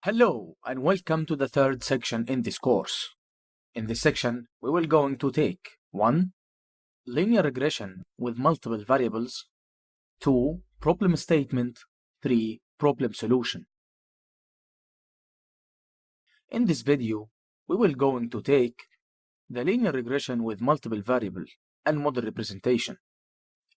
Hello and welcome to the third section in this course. In this section, we will going to take 1. Linear regression with multiple variables. 2. Problem statement. 3. Problem solution. In this video, we will going to take the linear regression with multiple variables and model representation.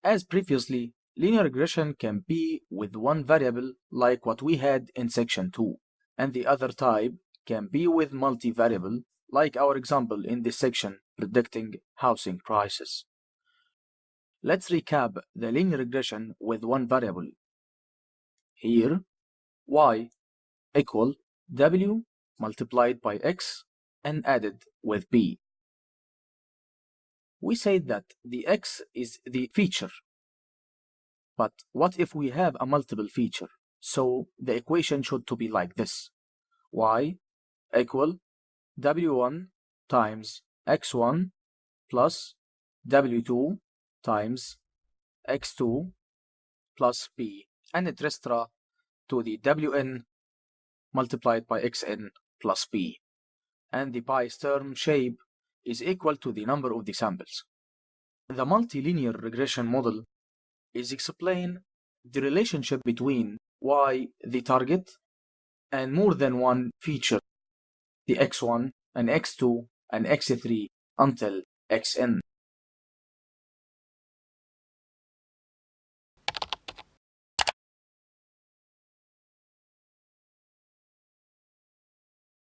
As previously, linear regression can be with one variable like what we had in section 2. And the other type can be with multi-variable, like our example in this section, predicting housing prices. Let's recap the linear regression with one variable. Here, y equal w multiplied by x and added with b. We said that the x is the feature. But what if we have a multiple feature? So the equation should to be like this. Y equal w1 times x1 plus w2 times x2 plus b, and etc. to the wn multiplied by xn plus b. And the pi term shape is equal to the number of the samples. The multilinear regression model is explain the relationship between y, the target, and more than one feature, the x1 and x2 and x3 until xn.